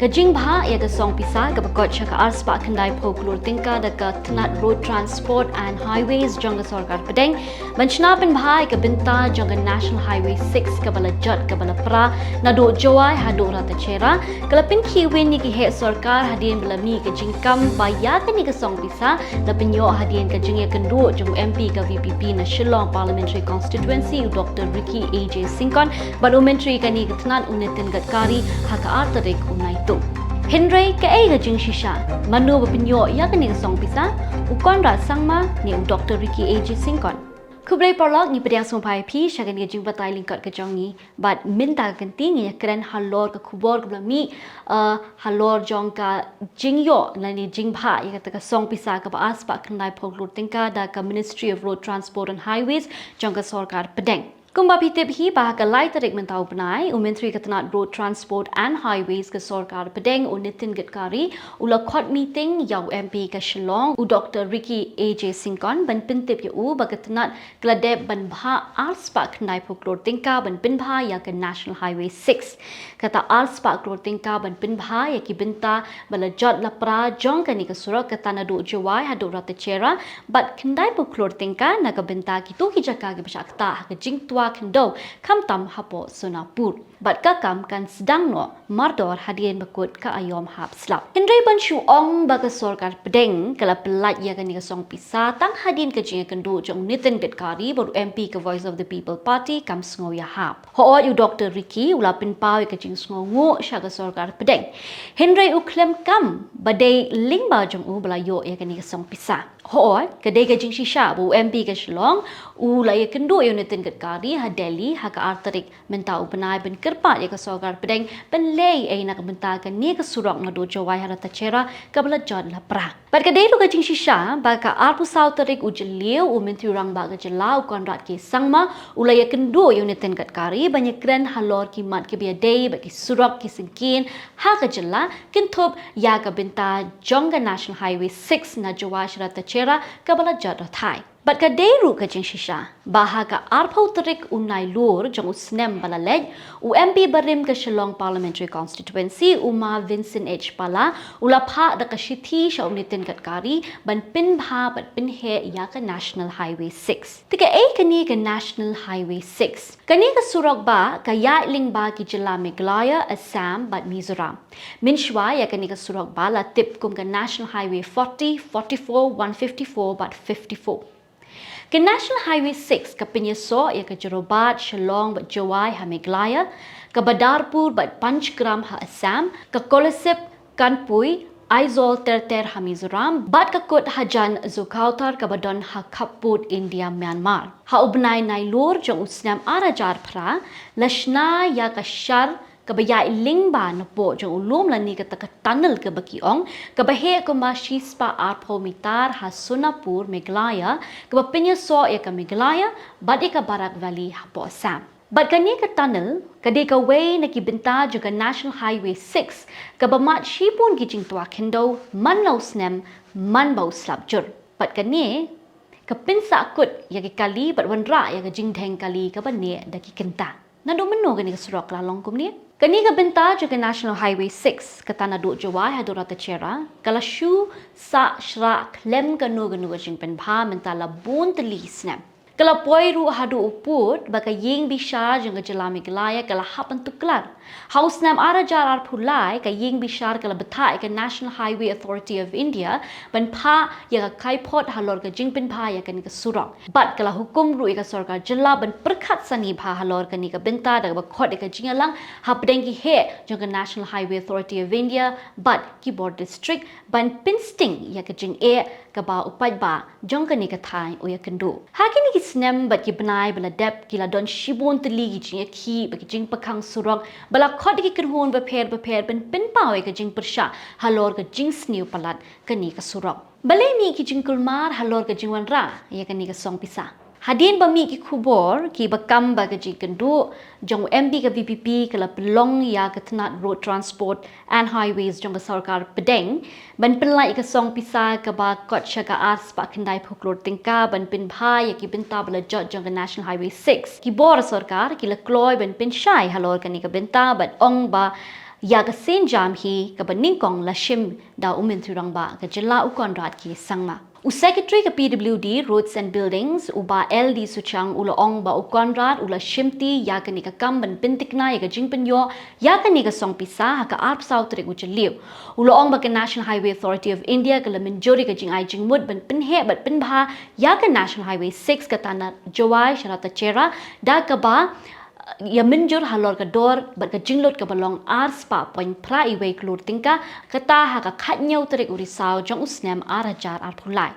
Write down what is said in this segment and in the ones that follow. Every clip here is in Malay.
Kajing bha ya song pisa kapakot siya ka arspa kendai poklur tingka daka tenat road transport and highways jangga sarkar pedeng mencenapin bha ka binta jangga national highway 6 kabala jat kabala pra nado jawai hado rata chera kalapin kiwin ni ki he sarkar hadien belami kajing kam baya ka ni ka song pisa na pynioh hadien kajing ya kendo jang MP ka VPP na Shillong parliamentary constituency Dr. Ricky AJ Singkon parliamentary ka ni tenat unitin gatkari haka artarik unai Henry ke ai gajing shisha manu bapinyo ya kani song pisa u Conrad sangma ni u Dr. Ricky AJ Singkon kubre parlog ni pediang sumpai pi shagan gajing batai lingkat kajong ni but minta ganti ni keren halor ke kubor ke mi halor jong ka jingyo lani jingpha ya kata ka song pisa ka baas pa kendai poglur tingka da ka Ministry of Road Transport and Highways jong ka sarkar pedeng Kumba pitip hi bahaka lai tarik mentau penai Menteri Ketenat Road Transport and Highways ke Sarkar Pedeng Nitin Gadkari ula khot meeting yau MP ke Shillong Dr. Ricky AJ Singkon ban pintip ya baga tenat gladep ban bha arspa knai poklor tingka ban pinbha ya ke National Highway 6 kata arspa klor tingka ban pinbha ya ki binta bala jot lapra jong kani ke surak kata na do jawai hado rata chera bat knai poklor tingka na ke binta ki tu ki jaka ke besakta ke jingtua kendo kam tam hapo sonapur bat kakam kan sedang no mardor hadien bakut ka ayom hap slap Henry ban shu ong baga sarkar pedeng kala pelat ya kan ni song pisa tang hadien ka jing kendo jong Nitin Gadkari baru MP ke Voice of the People Party kam sngo ya hap ho yu Dr. Ricky ula pin pau ka jing sngo ngo sha ka sarkar pedeng Henry u klem kam badai lingba jong u bala yo ya kan ni song pisa ho kadai ka jing shisha bu MP ke Shillong u la ya kendo yu Nitin Gadkari ha Delhi ha ka artarik mentau penai ben kerpat ya ka sarkar pedeng ben lei ai nak benta ka ni ka surak na do jawai harata chera ka bala jod la pra bat ka dei lu ka jing shisha ba ka arpu sau tarik u jeliu u menteri rang ba ka jelau Conrad ke sangma u la ya kendo yu Nitin Gadkari banyak kren halor ki mat ke bia dei ba ki surak ki singkin ha ka jela kintop ya ka benta jonga National Highway 6 na jawai harata chera ka bala jod la thai But ka deru ka jing shisha bahaga arpau tarik unai lur jong usnem balalej u MP barim ka Shillong parliamentary constituency uma Vincent H pala ula pha da ka shithi sha Nitin Gadkari ban pin bha bat pin he ya ka National Highway 6 tika ei kani ka National Highway 6 kani ka surak ba ka ya ling ba ki jilla Meghalaya Assam bat Mizoram minshwa ya kani ka surak ba la tip kum ka National Highway 40 44 154 bat 54 Ke National Highway 6 ka Pinyoh ya ka Jerobat, Shillong bat Jawai ha Meghalaya, ka Badarpur bat Panchgram ha Assam, ka Kolasip, Kanpui, Aizawl Terter ha Mizoram, bat ka Kut Hajan Zukautar ka Badon ha Kaput India Myanmar. Ha ubnai nailur jong usnam arajar pra, la shna ya ka Shar kabaya lingba na po jong ulum la ni ka tunnel ka bakiong kabahe ko ma shispa arpo mitar ha Sonapur Meghalaya ka Pinyoh ya ka Meghalaya badi ka Barak Valley ha po Assam But kani ka tunnel kadi ka way na kibinta juga National Highway 6 ka bamat shipun gijing tua kendo man law snem man bau slapjur but kani ka pinsa kut ya ki kali but wanra ya ka jingdeng kali ka bani da ki kenta nado meno kani ka surak la longkum ni Kani ka binta juga National Highway 6 kata na do jawai hadurata chera kala shu sa shra klem kanu kanu jing pen bha mentala bun teli snap kala poiru hadu uput baka ying bishar jeng jela Meghalaya kala hapan tuklar house nam ara jar pulai ka ying bishar kala betai ka National Highway Authority of India ban pha ya ka kaipot halor ka jing pen bha ya kan ka surak but kala hukum ru ka sarkar jela ban perkhat sani bha halor ka ni ka binta da ba khot ka jingalang hapdeng ki he jeng ka National Highway Authority of India but keyboard district ban pinsting ya ka jing e ka ba upai ba jong ka ni ka thai o ya kendo hakini snem bat ki benai bala dep ki la don shibon teli ki jing ki ba ki jing pakhang surok bala khot ki kunhon ba pher ben pin pawe ka jing persha halor ka jing sniu palat ka ni ka surok bale mi ki jing kulmar halor ka jing wanra ya ka ni ka song pisa Hadin bami ki kubor ki bakam ba ka jing kendu jong MP ka VPP kala pelong ya ka Tenat Road Transport and Highways jong ka sarkar pedeng ban penlai ka song pisa ka ba kot sya ka as pa kendai poklor tingka ban pin bhai ya ki benta bala jot jong ka National Highway 6 ki bor sarkar ki la kloy ban pin shai halor ka ni ka benta ban ong ba ya ka sen jam hi ka baning kong la shim da umin thurang ba ka jilla u Conrad ki sangma u secretary ka PWD roads and buildings u ba LD suchang u ong ba u Conrad u la shimti ya ka ni ka kam ban pintikna ya ka jingpenyo ya ka ni ka song pisa ha ka arp south tre u chliu u ong ba ka National Highway Authority of India ka la minjori ka jing ai jing mud ban pinhe bat pinbha ya ka National Highway 6 ka tana jawai sharata chera da ka ba ya minjur halor ka dor bat ka jinglot ka balong ars pa point pra iwe klur tingka kata ha ka khatnyau terik urisau jong usnem arajar arphulai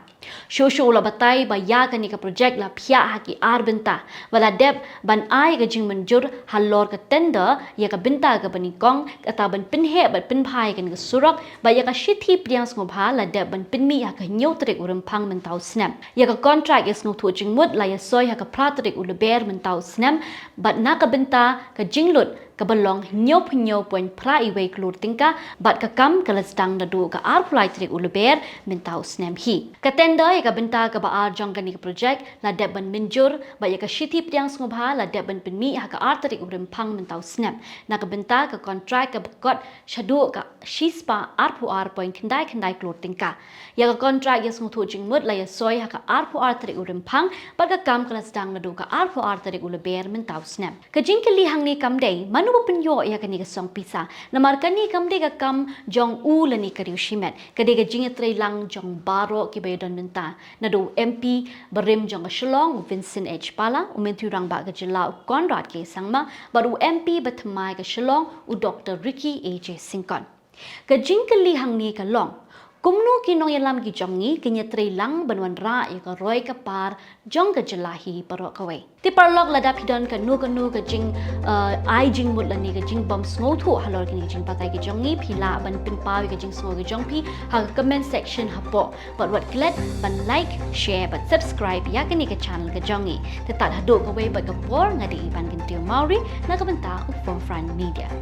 shosho la batai ba ya ka ni ka project la phya ha ki ar binta wala deb ban ai ka jing minjur halor ka tender ya ka binta ka bani kong kata ban pinhe bat pinphai ka ni surok ba ya ka shithi priang ngobha la deb ban pinmi ya ka nyau terik urim phang mentau snem ya ka contract is no thu jing mud la ya soy ha ka pra terik ulber mentau snem bat na ka binta ka jinglot ka balong nyau point pra iwe klur tingka bat ka kam ka lastang na du ka ar flight trick ulber mentau snem hi ka tenda ya ka binta ka ba ar jong ka ni project la deb ban minjur ba ya ka shithi priang ngobha la deb ban pinmi ha ka ar trick urim phang mentau snem na ka binta ka contract ka got shadu ka shispa ar pu ar point khandai klur tingka ya ka contract yes nguthu jing mud la ya soy ha ka ar pu ar trick urim phang ba ka kam ka lastang na du ka ar pu ar trick ulber mentau snem ka jing ka li hang ni kam dei manu pynioh ya kani ka song pisa namar kani kam de ka kam jong u lani ka riu shimet ka de ka jing trei lang jong baro ki be don minta na do MP barim jong shlong Vincent H pala umentu rang ba ka jilla Conrad ke sangma baru MP bathmai ka shlong u Dr Ricky AJ Singkon ka jing ka li hang ni ka long kumnu kinong yalam ki jongi kinya trei lang banwan ra ya ka roi ka par jong ka jalahi paro kawai ti parlok lada pidon ka nu ka jing ai jing mut lani ka jing bom sngo thu halor ki jing pakai ki jongi phila ban pin pawi ka jing sngo ki jong pi ha comment section hapo but what klet ban like share but subscribe ya kani ka channel ka jongi te tat hado ka wei ba ka por ngadi ban kin tiu mauri na ka banta u from front media